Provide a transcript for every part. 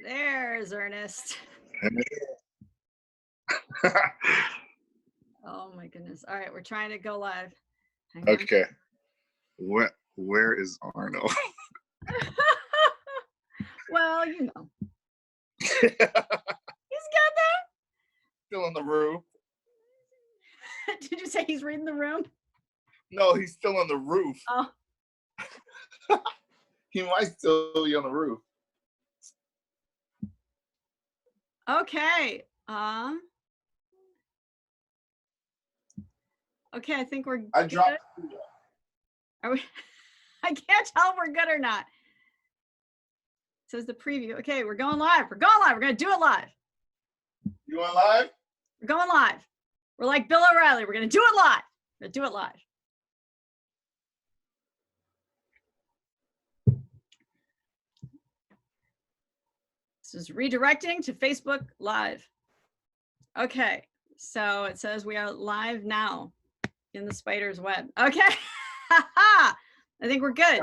There's Ernest. Oh my goodness. All right, we're trying to go live. Hang on. Okay. Where is Arno? Well, you know. He's got that? Still in the room. Did you say he's reading the room? No, he's still on the roof. Oh. He might still be on the roof. Okay. Okay, I think we're I dropped. Are we? I can't tell if we're good or not. It says the preview. Okay, we're going live. We're going live. We're going to do it live. You on live? We're going live. We're like Bill O'Reilly. We're going to do it live. We're going to do it live. This is redirecting to Facebook Live. Okay, so it says we are live now in the spider's web. Okay, I think we're good.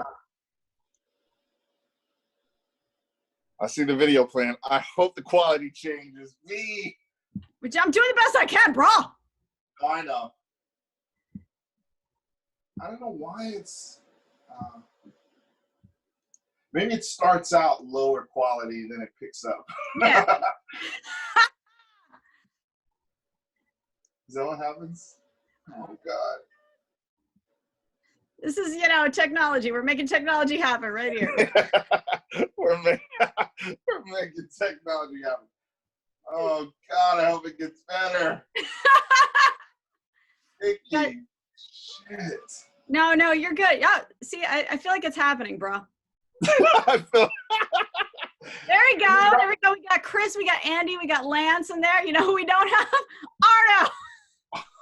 I see the video plan. I hope the quality changes. Me. Which I'm doing the best I can, bro. Oh, I know. I don't know why it's. Maybe it starts out lower quality, then it picks up. Yeah. Is that what happens? Oh, God. This is, technology. We're making technology happen right here. we're making technology happen. Oh, God, I hope it gets better. Icky. Shit. No, you're good. Yeah, see, I feel like it's happening, bro. I feel. There we go. There we go. We got Chris, we got Andy, we got Lance in there. You know who we don't have?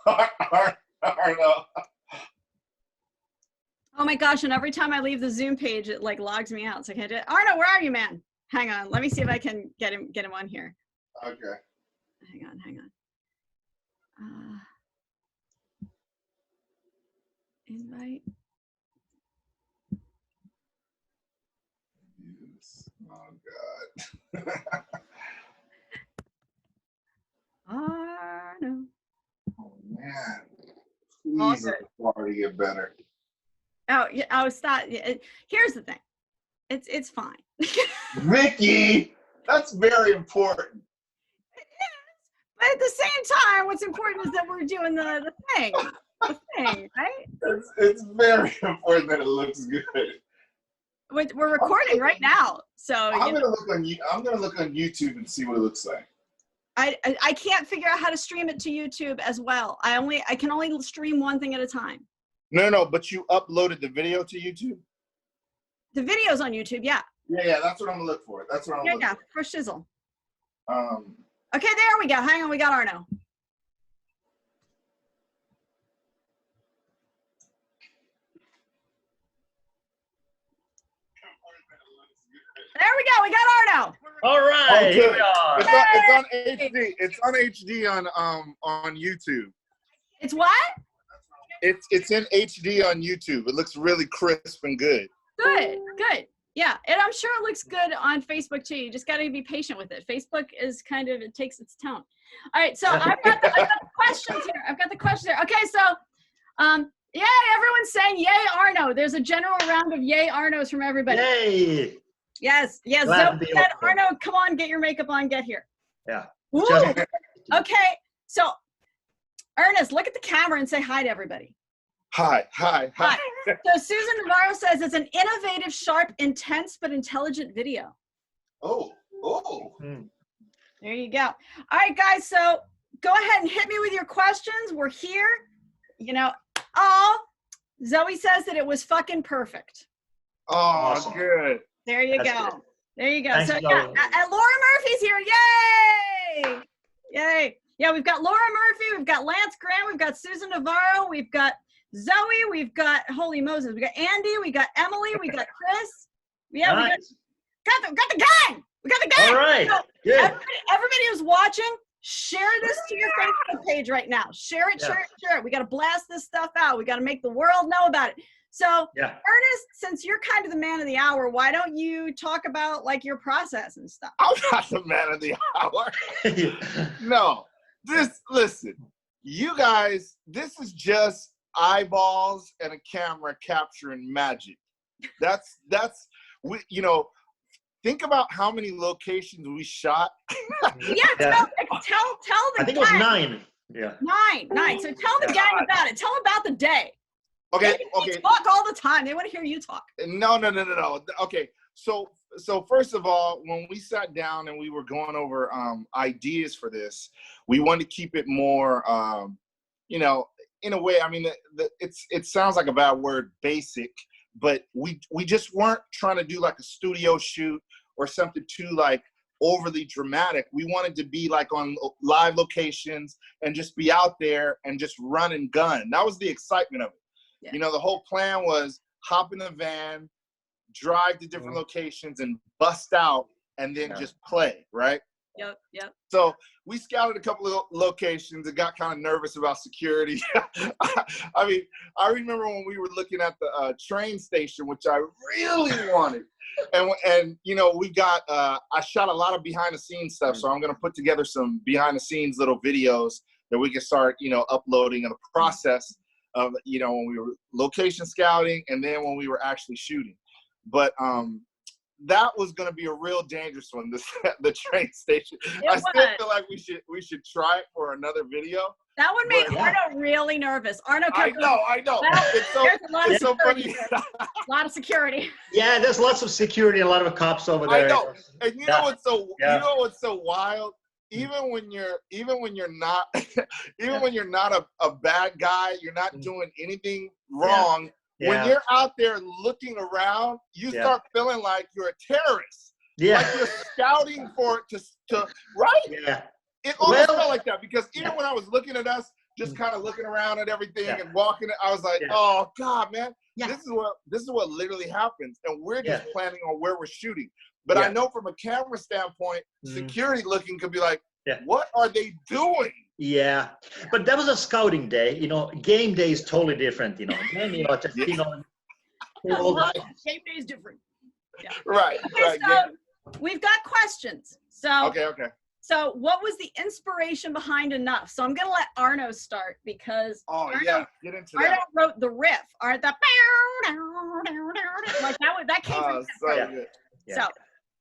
Arno. Arno. Oh my gosh, and every time I leave the Zoom page, it like logs me out. So I can't do it. Arno, where are you, man? Hang on. Let me see if I can get him on here. Okay. Hang on. Invite. Yes. Oh, God. Arno. Oh, man. Please let the quality get better. Oh, yeah. Oh, stop. Here's the thing. It's fine. Vicky, that's very important. It is. But at the same time, what's important is that we're doing the thing. The thing, right? It's very important that it looks good. We're recording right now, so I'm gonna look on YouTube and see what it looks like. I can't figure out how to stream it to YouTube as well. I can only stream one thing at a time. No, but you uploaded the video to YouTube? The video's on YouTube, yeah. Yeah, that's what I'm gonna look for. That's what I'm looking for shizzle. for. Okay, there we go. Hang on, we got Arno. There we go. We got Arno. All right. Here we are. It's on HD. It's on HD on YouTube. It's what? It's in HD on YouTube. It looks really crisp and good. Good. Yeah, and I'm sure it looks good on Facebook too. You just got to be patient with it. Facebook is it takes its tone. All right, so I've got the questions here. Okay, so yay, everyone's saying yay Arno. There's a general round of yay Arnos from everybody. Yay. Yes. Zoe said, Arno, come on, get your makeup on, get here. Yeah. Okay, so Ernest, look at the camera and say hi to everybody. Hi. So Susan Navarro says it's an innovative, sharp, intense, but intelligent video. Oh. There you go. All right, guys, so go ahead and hit me with your questions. We're here. Zoe says that it was fucking perfect. Oh, awesome. Good. There you That's go. good. There you go. Thanks, so Zoe. and Laura Murphy's here. Yay. Yeah, we've got Laura Murphy, we've got Lance Graham, we've got Susan Navarro, we've got Zoe, we've got holy Moses, we got Andy, we got Emily, we got Chris. Yeah, nice. we got the gang. We got the gang. All right. So good. everybody who's watching, share this to your Facebook page right now. Share it. We got to blast this stuff out. We got to make the world know about it. So Yeah. Ernest, since you're kind of the man of the hour, why don't you talk about like your process and stuff? I'm not the man of the hour. No, listen, you guys, this is just eyeballs and a camera capturing magic. That's think about how many locations we shot. Yeah, tell the I think it was gang. 9. Yeah. Nine. So tell the gang about it. Tell them about the day. Okay. They talk all the time. They want to hear you talk. No. Okay. So first of all, when we sat down and we were going over ideas for this, we wanted to keep it more, in a way. I mean, it sounds like a bad word, basic, but we just weren't trying to do like a studio shoot or something too like overly dramatic. We wanted to be like on live locations and just be out there and just run and gun. That was the excitement of it. Yeah. The whole plan was hop in the van, drive to different locations and bust out and then just play, right? Yep. So we scouted a couple of locations and got kind of nervous about security. I mean, I remember when we were looking at the train station, which I really wanted. And we got, I shot a lot of behind the scenes stuff. So I'm going to put together some behind the scenes little videos that we can start, uploading in the process of, when we were location scouting and then when we were actually shooting. But that was going to be a real dangerous one, the train station. I still feel like we should try it for another video. That would make Arno really nervous. Arno I know. Well, it's so funny. A lot of security. Yeah, there's lots of security, a lot of cops over there. I know. And you know what's so wild? Even when you're not a bad guy, you're not doing anything wrong. Yeah. When you're out there looking around, you start feeling like you're a terrorist. Yeah. Like you're scouting for it to right? Yeah. It almost felt like that because even when I was looking at us, just kind of looking around at everything and walking, I was like, oh God, man, this is what literally happens. And we're just planning on where we're shooting. But I know from a camera standpoint, security looking could be like, what are they doing? Yeah, but that was a scouting day. Game day is totally different. Then game day is different. Yeah. Right. Okay, right. So we've got questions. So okay. So what was the inspiration behind Enough? So I'm gonna let Arno start because get into that. Arno wrote the riff. Aren't that like that came from good. Yeah. So.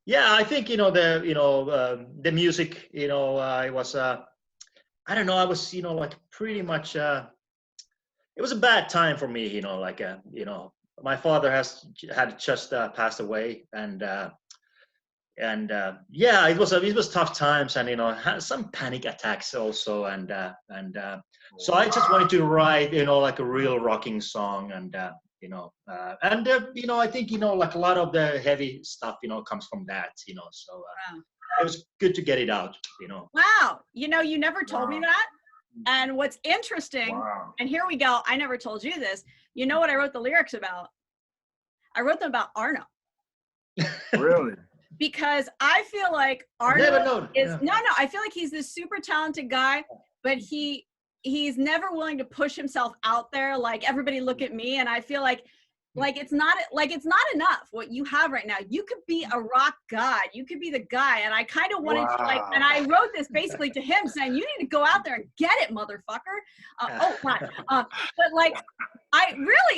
Yeah, I think the music. It was I don't know. I was like pretty much. It was a bad time for me. My father had just passed away, and it was tough times, and had some panic attacks also, and so I just wanted to write like a real rocking song, and I think like a lot of the heavy stuff comes from that, so it was good to get it out, Wow, you never told me that. And what's interesting, and here we go, I never told you this. You know what I wrote the lyrics about? I wrote them about Arno. Really? Because I feel like Arno is I feel like he's this super talented guy, but he's never willing to push himself out there. Like, everybody look at me, and I feel like it's not enough what you have right now. You could be a rock god. You could be the guy. And I kind of wanted to and I wrote this basically to him saying, you need to go out there and get it, motherfucker. But like,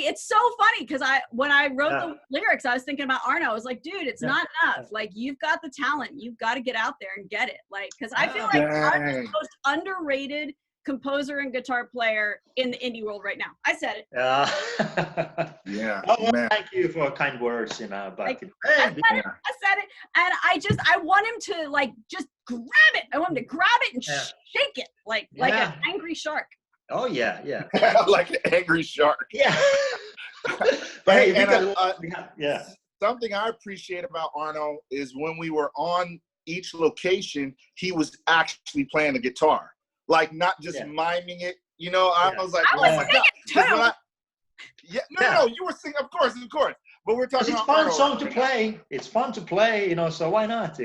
it's so funny because when I wrote the lyrics, I was thinking about Arno. I was like, dude, it's not enough. Like, you've got the talent. You've got to get out there and get it. Like, because I feel like Arno's the most underrated composer and guitar player in the indie world right now. I said it. Yeah. Oh, well, thank you for kind words, but I said it, and I want him to like just grab it. I want him to grab it and shake it like an angry shark. Oh yeah. Like an angry shark. Yeah. But hey, something I appreciate about Arno is when we were on each location, he was actually playing the guitar. Like, not just miming it, I was like, oh my God. No, you were singing, of course. But we're talking about it's fun song to play. It's fun to play, so why not?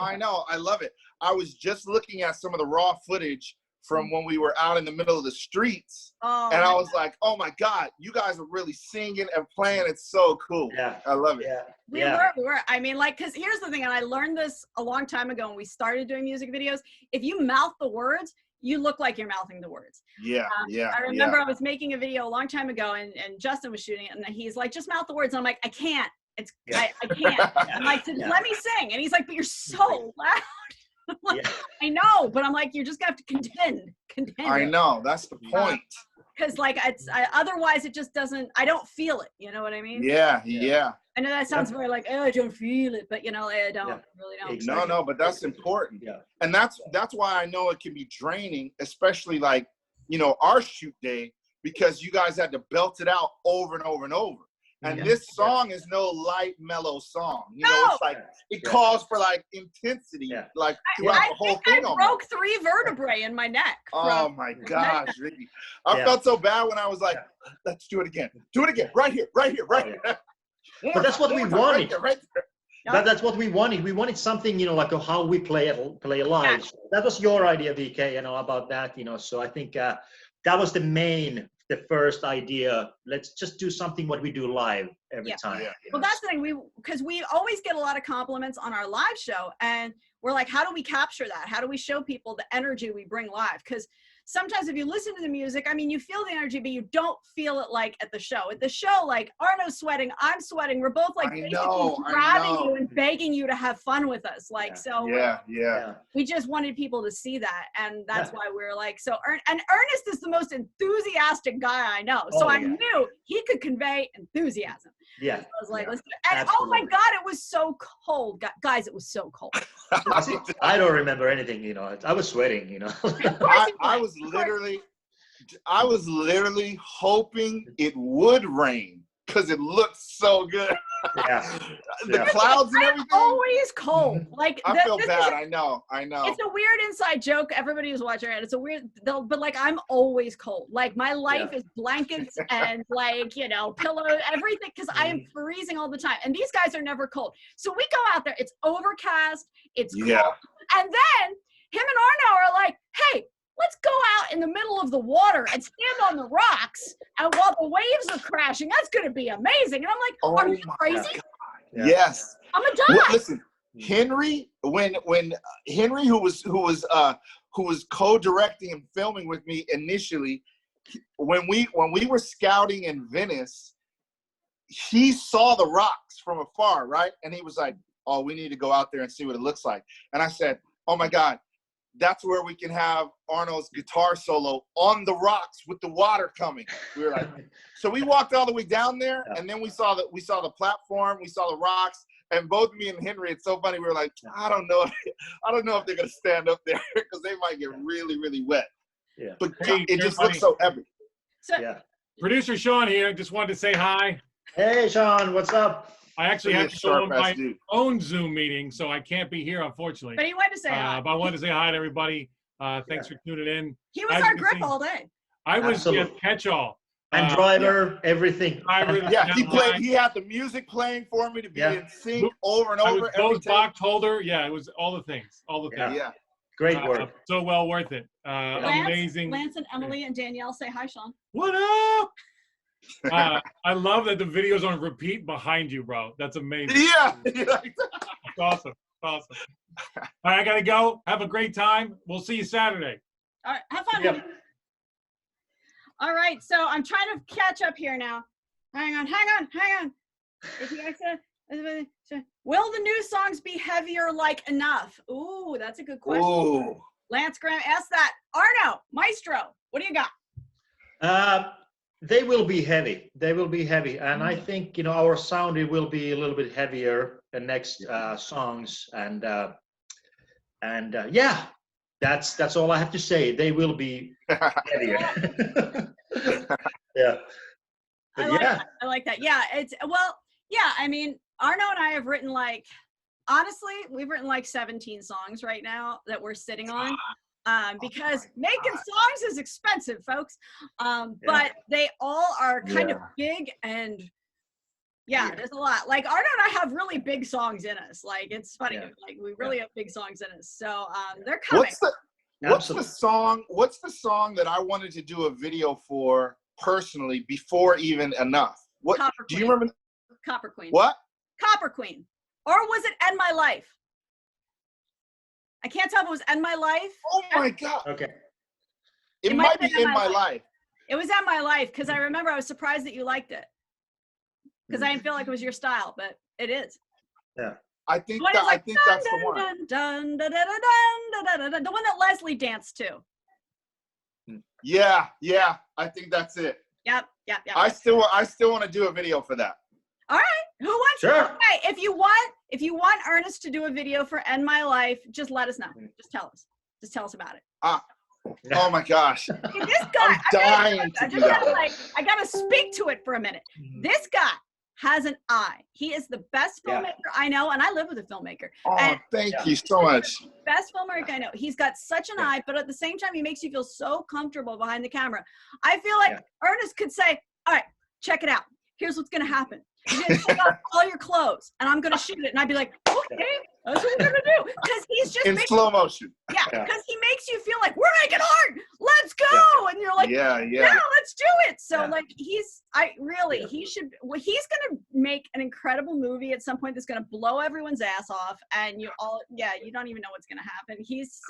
I know, I love it. I was just looking at some of the raw footage from when we were out in the middle of the streets. Oh, and I was like, oh my God, you guys are really singing and playing. It's so cool. Yeah. I love it. Yeah. We were. I mean, like, because here's the thing, and I learned this a long time ago when we started doing music videos. If you mouth the words, you look like you're mouthing the words. Yeah, I remember I was making a video a long time ago, and Justin was shooting it, and he's like, just mouth the words. And I'm like, I can't. I can't. I'm like, let me sing. And he's like, but you're so loud. I'm like, I know, but I'm like, you're just gonna have to contend. I know, that's the point. Because like otherwise it just doesn't. I don't feel it. You know what I mean? Yeah. I know that sounds very like, oh, I don't feel it, but you know, I don't really don't. Exactly. No, but that's important. Yeah. And that's why I know it can be draining, especially like, you know, our shoot day, because you guys had to belt it out over and over and over. And this song is no light, mellow song. You know, it's like, it calls for like intensity, like throughout the whole thing. I broke 3 vertebrae in my neck. Oh my gosh, Ricky. I felt so bad when I was like, let's do it again. Do it again, right here. But that's what we wanted. Right there. That's what we wanted. We wanted something, you know, like how we play live. Yeah. That was your idea, VK, you know, about that, you know. So I think that was the first idea. Let's just do something what we do live every time. Yeah. Well, that's the thing. Because we always get a lot of compliments on our live show, and we're like, how do we capture that? How do we show people the energy we bring live? Because sometimes if you listen to the music, I mean, you feel the energy, but you don't feel it like at the show. At the show, like Arno's sweating, I'm sweating. We're both like basically grabbing you and begging you to have fun with us. Like, so we just wanted people to see that. And that's why we're like, and Ernest is the most enthusiastic guy I know. So I knew he could convey enthusiasm. Yeah. So I was like, let's do it. And oh my God, it was so cold. Guys, it was so cold. I don't remember anything, you know. I was sweating, you know. I was literally hoping it would rain because it looked so good. The clouds and everything. I'm always cold. Like I feel bad. I know. It's a weird inside joke. Everybody who's watching it, it's a weird. But like I'm always cold. Like my life is blankets and like you know pillows, everything, because I am freezing all the time. And these guys are never cold. So we go out there. It's overcast. It's cold. And then him and Arno are like, hey, let's go out in the middle of the water and stand on the rocks, and while the waves are crashing, that's going to be amazing. And I'm like, are you crazy? Yes. I'm a dog. Well, listen, Henry, when Henry, who was co-directing and filming with me initially, when we were scouting in Venice, he saw the rocks from afar, right? And he was like, oh, we need to go out there and see what it looks like. And I said, oh my God, that's where we can have Arnold's guitar solo on the rocks with the water coming. We were like, so we walked all the way down there, and then we saw the platform, we saw the rocks, and both me and Henry, it's so funny. We were like, I don't know if they're gonna stand up there because they might get really, really wet. Yeah, but it just looks so epic. So, Producer Sean here. Just wanted to say hi. Hey, Sean, what's up? I actually have to go on my own Zoom meeting, so I can't be here, unfortunately. But he wanted to say hi. But I wanted to say hi to everybody. Thanks for tuning in. He was our grip all day. I was catch-all. And driver, everything. He had the music playing for me to be in sync over and over. I was box holder. Yeah, it was all the things. Yeah. Great work. So well worth it. Amazing. Lance and Emily and Danielle say hi, Sean. What up? I love that the video's on repeat behind you, bro. That's amazing. Yeah. Awesome. All right, I gotta go. Have a great time. We'll see you Saturday. All right, have fun. Yep. All right, so I'm trying to catch up here now. Hang on. If you guys said, will the new songs be heavier like enough? Ooh, that's a good question. Ooh. Lance Graham asked that. Arno, Maestro, what do you got? They will be heavy. And I think, you know, our sound, it will be a little bit heavier the next songs. And yeah, that's all I have to say. They will be heavier. Yeah. I like that. Yeah, I mean, Arno and I have written honestly, we've written 17 songs right now that we're sitting on. Because making songs is expensive, folks. But they all are kind of big and there's a lot. Like Arno and I have really big songs in us. Like it's funny, we really have big songs in us. So they're coming. What's the song that I wanted to do a video for personally before even Enough? What Copper do Queen. you remember? Copper Queen. What? Copper Queen. Or was it End My Life? I can't tell if it was End My Life. Oh my God. Okay. It might be In My Life. It was End My Life because I remember I was surprised that you liked it. Because I didn't feel like it was your style, but it is. Yeah. I think When it's like, that's the one. dun, dun, dun, dun, dun, dun, dun, dun, dun, the one that Leslie danced to. Yeah, I think that's it. Yep. I still want to do a video for that. All right. Who wants Sure. Okay, if you want Ernest to do a video for End My Life, just let us know. Just tell us. Just tell us about it. Oh my gosh. Hey, this guy, I gotta speak to it for a minute. This guy has an eye. He is the best filmmaker I know, and I live with a filmmaker. Oh, and thank you so much. Best filmmaker I know. He's got such an eye, but at the same time, he makes you feel so comfortable behind the camera. I feel like Ernest could say, all right, check it out. Here's what's gonna happen. You're gonna take off all your clothes, and I'm gonna shoot it. And I'd be like, okay, that's what we're gonna do. Because he's just in slow motion. Yeah, because he makes you feel like we're making art. Let's go, and you're like, yeah, let's do it. So like, he should. Well, he's gonna make an incredible movie at some point that's gonna blow everyone's ass off, and you don't even know what's gonna happen. He is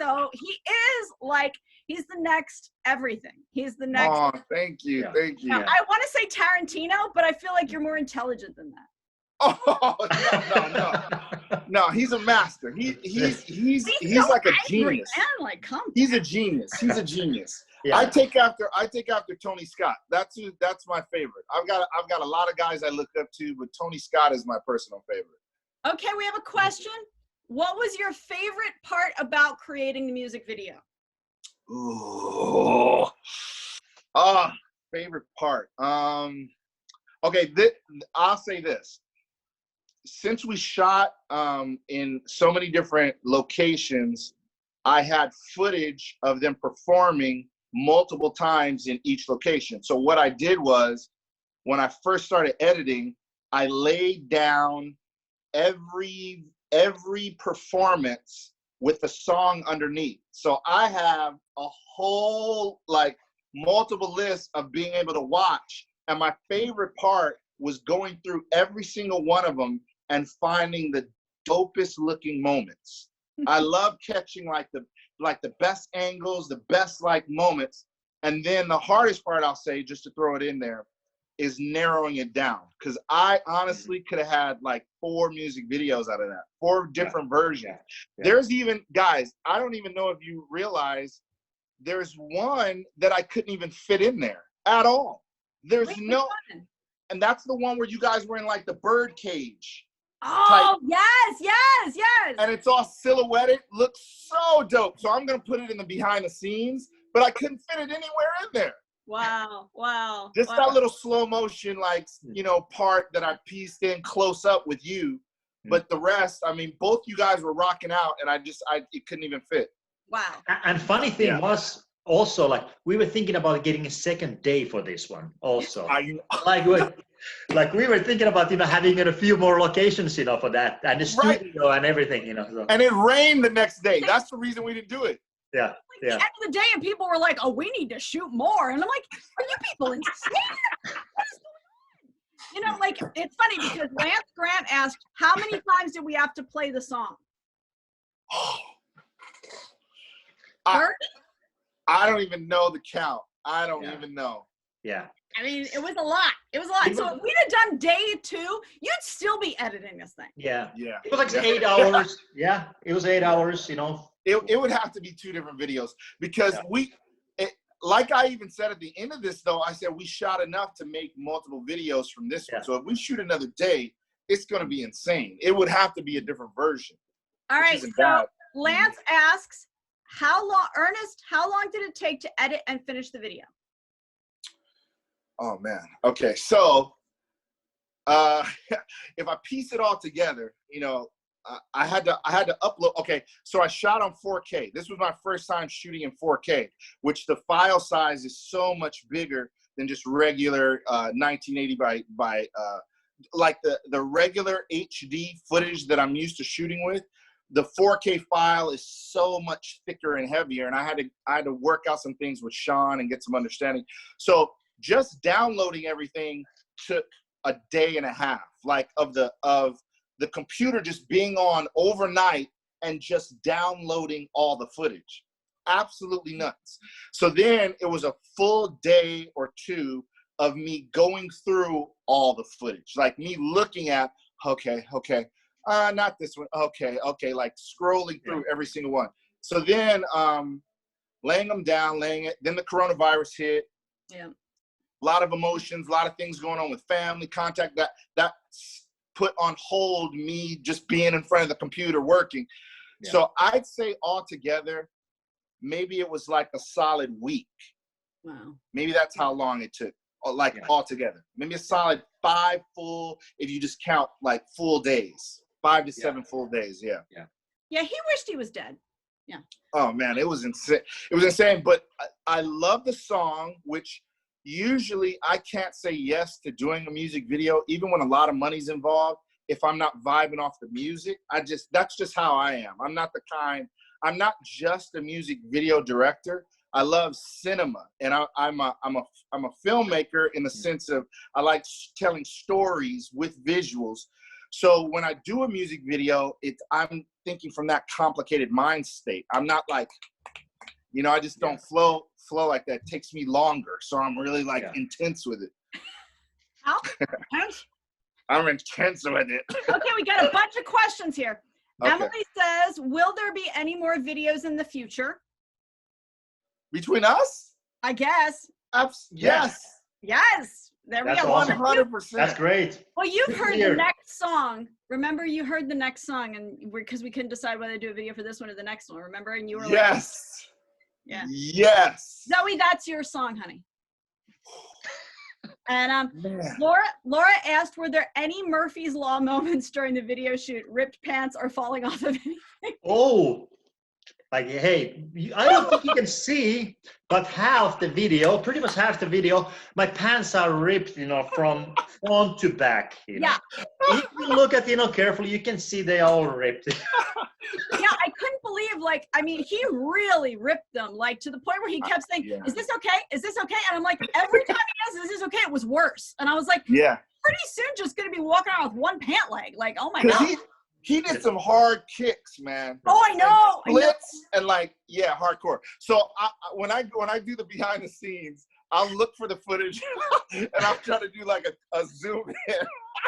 like, he's the next everything. He's the next. Oh, thank you. Now, I want to say Tarantino, but I feel like you're more intelligent than that. Oh no, he's a master. He's so like a genius. He's a genius. Yeah. I take after Tony Scott. That's my favorite. I've got a lot of guys I look up to, but Tony Scott is my personal favorite. Okay, we have a question. What was your favorite part about creating the music video? Ooh. Favorite part. Okay, I'll say this. Since we shot in so many different locations, I had footage of them performing multiple times in each location. So what I did was, when I first started editing, I laid down every performance with the song underneath. So I have a whole multiple list of being able to watch. And my favorite part was going through every single one of them and finding the dopest looking moments. I love catching the best angles, the best moments. And then the hardest part, I'll say, just to throw it in there, is narrowing it down. Because I honestly could have had 4 music videos out of that, 4 different versions. Yeah. There's even, guys, I don't even know if you realize, there's one that I couldn't even fit in there at all. There's no, and that's the one where you guys were in the bird cage. Oh, yes. And it's all silhouetted, looks so dope. So I'm going to put it in the behind the scenes, but I couldn't fit it anywhere in there. Wow. Just that little slow motion, part that I pieced in close up with you. But the rest, I mean, both you guys were rocking out, and it couldn't even fit. Wow. And funny thing was also, we were thinking about getting a second day for this one also. We were thinking about, having a few more locations, for that, and the studio and everything, So. And it rained the next day. That's the reason we didn't do it. Yeah. At the end of the day, and people were like, "Oh, we need to shoot more," and I'm like, "Are you people insane? What is going on?" It's funny because Lance Grant asked, "How many times did we have to play the song?" I don't even know the count. I don't even know. Yeah. I mean, it was a lot. So if we'd have done day 2, you'd still be editing this thing. Yeah. It was 8 hours. Yeah, it was 8 hours, It would have to be 2 different videos because like I even said at the end of this, though, I said we shot enough to make multiple videos from this one. So if we shoot another day, it's going to be insane. It would have to be a different version. All right. So Lance asks, Ernest, how long did it take to edit and finish the video? Oh man. Okay. So if I piece it all together, I had to upload. Okay. So I shot on 4K. This was my first time shooting in 4K, which the file size is so much bigger than just regular 1980 by the regular HD footage that I'm used to shooting with. the 4K file is so much thicker and heavier, and I had to work out some things with Sean and get some understanding. So just downloading everything took a day and a half, like of the computer just being on overnight and just downloading all the footage. Absolutely nuts. So then it was a full day or two of me going through all the footage, like me looking at, okay, not this one, okay, like scrolling through every single one. So then laying them down, then the coronavirus hit. Yeah. A lot of emotions, a lot of things going on with family, contact that put on hold me just being in front of the computer working. Yeah. So I'd say altogether, maybe it was like a solid week. Wow. Maybe that's how long it took, like altogether. Maybe a solid 5 full, if you just count like full days, 5 to 7 full days. Yeah. Yeah, he wished he was dead. Yeah. Oh man, it was insane. It was insane, but I love the song, which usually I can't say yes to doing a music video, even when a lot of money's involved, if I'm not vibing off the music. That's just how I am. I'm not just a music video director. I love cinema, and I'm a filmmaker in the sense of I like telling stories with visuals. So when I do a music video, I'm thinking from that complicated mind state. I'm not like, I just don't flow like that. It takes me longer, so I'm really like intense with it. How intense? I'm intense with it. Okay, we got a bunch of questions here. Okay. Emily says, will there be any more videos in the future? Between us? I guess. Yes. Yes. There we go. 100%. That's great. Well, you've heard the next song. Remember, you heard the next song, and because we couldn't decide whether to do a video for this one or the next one. Remember, and you were like, yes. Yeah. Yes. Zoe, that's your song, honey. And Laura asked, were there any Murphy's Law moments during the video shoot? Ripped pants or falling off of anything? Oh, like, hey, I don't think you can see, but pretty much half the video, my pants are ripped, from front to back. Yeah. If you look at, carefully, you can see they all ripped. Yeah, I couldn't believe, he really ripped them, like, to the point where he kept saying, is this okay? Is this okay? And I'm like, every time he says, is this okay? It was worse. And I was like, pretty soon just going to be walking around with one pant leg. Like, oh my God. He did some hard kicks, man. Oh, I know. Splits and hardcore. So when I do the behind the scenes, I'll look for the footage and I'll try to do like a zoom in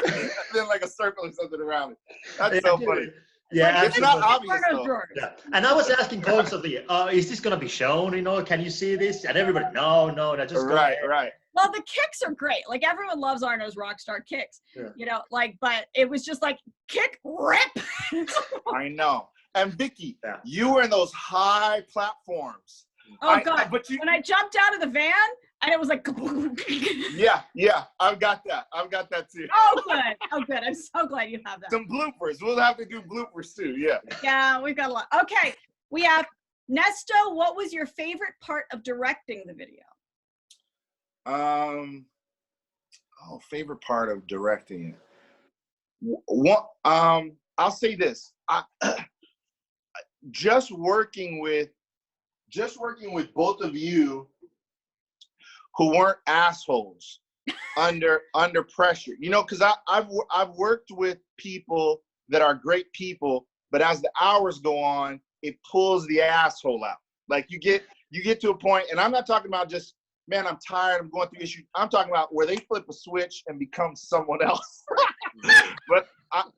and then like a circle or something around it. That's so funny. Yeah, it's not obvious though. Yeah. And I was asking constantly, is this gonna be shown? Can you see this? And everybody, no, that's just right. Well, the kicks are great. Like, everyone loves Arno's Rockstar kicks. Yeah. But it was just like kick, rip. I know. And Vicky, you were in those high platforms. Oh God! When I jumped out of the van, and it was like. Yeah. I've got that too. Oh good. I'm so glad you have that. Some bloopers. We'll have to do bloopers too. Yeah. Yeah, we've got a lot. Okay, we have Nesto. What was your favorite part of directing the video? Favorite part of directing it. I'll say this. Just working with both of you who weren't assholes under pressure, because I've worked with people that are great people, but as the hours go on, it pulls the asshole out. Like you get to a point, and I'm not talking about just, man, I'm tired, I'm going through issues. I'm talking about where they flip a switch and become someone else. But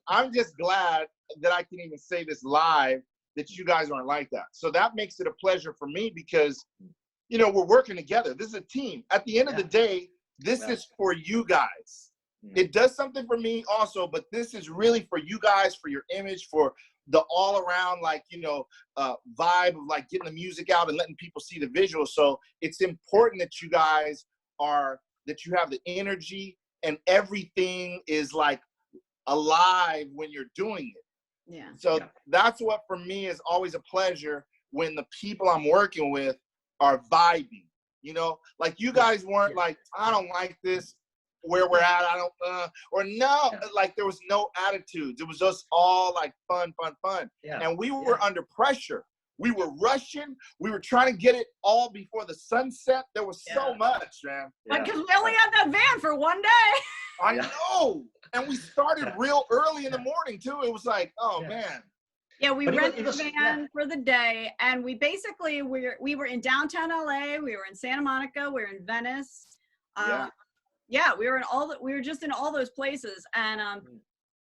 I'm just glad that I can even say this live, that you guys aren't like that. So that makes it a pleasure for me because, we're working together. This is a team. At the end of the day, this is for you guys. It does something for me also, but this is really for you guys, for your image, for the all around, vibe of like getting the music out and letting people see the visuals. So it's important that you guys that you have the energy and everything is like alive when you're doing it. Yeah. So that's what for me is always a pleasure, when the people I'm working with are vibing, like you guys weren't like, I don't like this. where we're at. I don't, or no, like there was no attitudes. It was just all like fun. Yeah. And we were under pressure. We were rushing. We were trying to get it all before the sunset. There was so much, man. Because we only had that van for one day. I know. And we started real early in the morning too. It was like, oh man. Yeah, we rented the van for the day, and we basically we were in downtown LA, we were in Santa Monica, we were in Venice. We were in we were just in all those places, and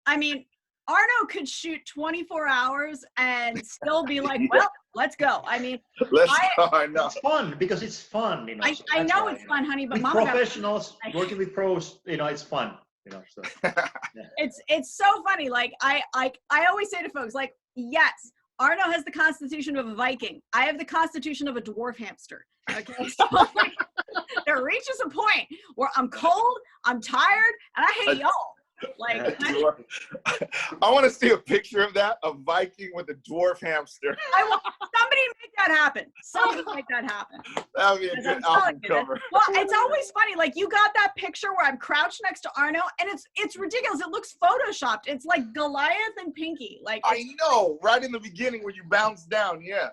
I mean, Arno could shoot 24 hours and still be like, well, let's go. I mean, I know. It's fun because it's fun, you know. I know it's fun, honey, but with Mama professionals working with pros, you know, it's fun, you know. So it's so funny. Like I always say to folks, like, yes, Arno has the constitution of a Viking. I have the constitution of a dwarf hamster. Okay, so like, there reaches a point where I'm cold, I'm tired, and I hate y'all. Like, I want to see a picture of that, a Viking with a dwarf hamster. Somebody make that happen. Somebody make that happen. That would be a good album cover. Well, it's always funny. Like, you got that picture where I'm crouched next to Arno, and it's ridiculous. It looks photoshopped. It's like Goliath and Pinky. Like, I know, right in the beginning when you bounce down, yeah.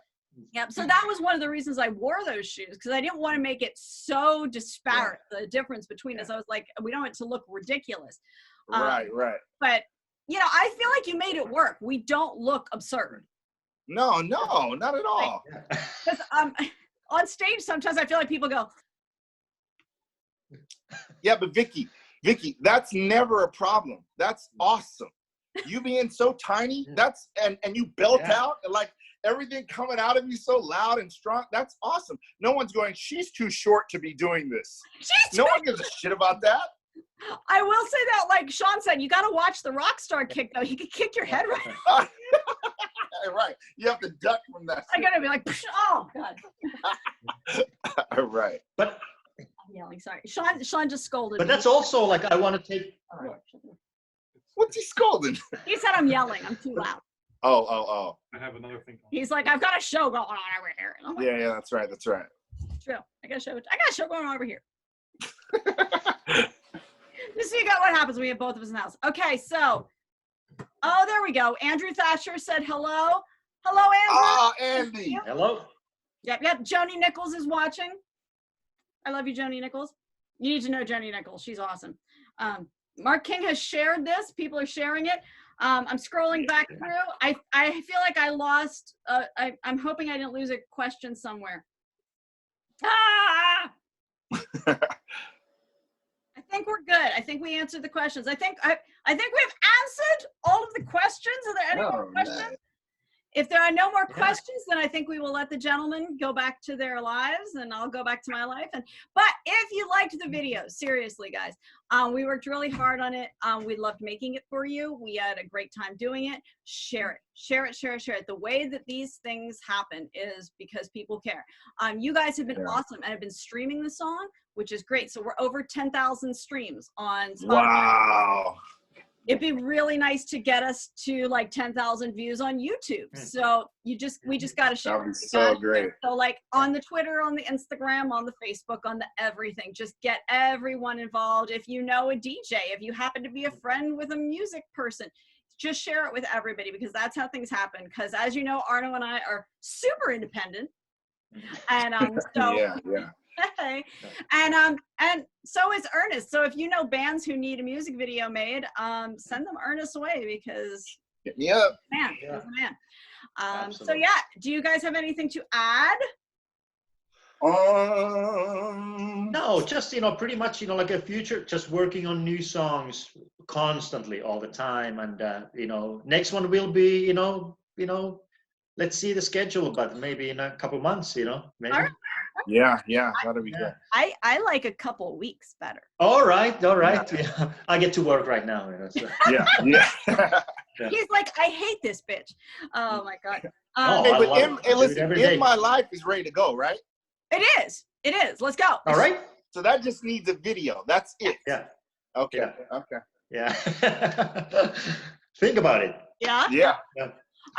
Yeah, so that was one of the reasons I wore those shoes, because I didn't want to make it so disparate, the difference between us. I was like, we don't want it to look ridiculous. Right. But, you know, I feel like you made it work. We don't look absurd. No, not at all. Because on stage, sometimes I feel like people go. Yeah, but Vicky, that's never a problem. That's awesome. You being so tiny, that's and you belt out and like everything coming out of you so loud and strong. That's awesome. No one's going, she's too short to be doing this. No one gives a shit about that. I will say that, like Sean said, you got to watch the rock star kick, though. He could kick your head right. Right. You have to duck from that. I got to be like, oh, God. Right. But I'm yelling, sorry. Sean just scolded But me. that's also like, I want to take. What's he scolding? He said I'm yelling. I'm too loud. Oh. I have another thing. He's like, I've got a show going on over here. And I'm like, Yeah, that's right. true. I got a show going on over here. Just so you got what happens when we have both of us in the house. Okay, so, there we go. Andrew Thatcher said hello. Hello, Andrew. Oh, Andy. Hello. Yep. Joni Nichols is watching. I love you, Joni Nichols. You need to know Joni Nichols. She's awesome. Mark King has shared this. People are sharing it. I'm scrolling back through. I feel like I lost. I'm hoping I didn't lose a question somewhere. I think we're good. I think we answered the questions. I think we've answered all of the questions. Are there any more questions? Man. If there are no more questions, then I think we will let the gentlemen go back to their lives, and I'll go back to my life. But if you liked the video, seriously, guys, we worked really hard on it. We loved making it for you. We had a great time doing it. Share it. The way that these things happen is because people care. You guys have been awesome and have been streaming the song, which is great. So we're over 10,000 streams on Spotify. Wow. It'd be really nice to get us to like 10,000 views on YouTube. So we just got to share. That would be so great. So like on the Twitter, on the Instagram, on the Facebook, on the everything, just get everyone involved. If you know a DJ, if you happen to be a friend with a music person, just share it with everybody, because that's how things happen. Because as you know, Arno and I are super independent. And so yeah. And so is Ernest. So if you know bands who need a music video made, send them Ernest away, because hit me up. Man, he's a man. So yeah, do you guys have anything to add? No, just pretty much like a future, just working on new songs constantly all the time, and next one will be let's see the schedule, but maybe in a couple months, maybe. All right. Yeah, that'll be good. I like a couple weeks better. All right. Yeah. I get to work right now. So. Yeah. He's like, I hate this bitch. Oh my God. Listen, My Life is ready to go, right? It is. Let's go. All right. So that just needs a video. That's it. Yeah. Okay. Yeah. Think about it. Yeah.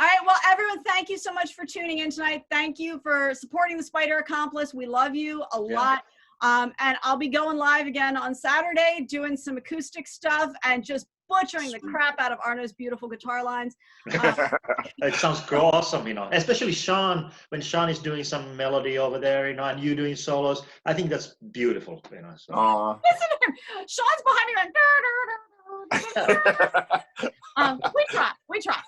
All right, well, everyone, thank you so much for tuning in tonight. Thank you for supporting the Spider Accomplice. We love you a lot. And I'll be going live again on Saturday, doing some acoustic stuff and just butchering the crap out of Arno's beautiful guitar lines. It sounds awesome, especially Sean, when Sean is doing some melody over there, and you doing solos. I think that's beautiful, So. Listen to him. Sean's behind me going, we try.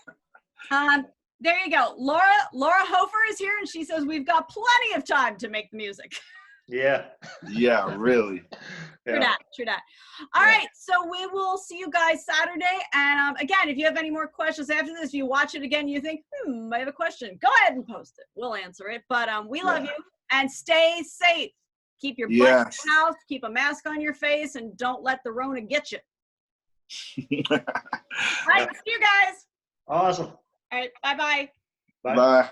There you go. Laura Hofer is here, and she says we've got plenty of time to make the music. Yeah. Yeah, really. True that. All right, so we will see you guys Saturday. And again, if you have any more questions after this, if you watch it again, you think, I have a question, go ahead and post it. We'll answer it. But we love you, and stay safe. Keep your butt in the house, keep a mask on your face, and don't let the Rona get you. All right, see you guys. Awesome. All right, bye-bye. Bye. Bye.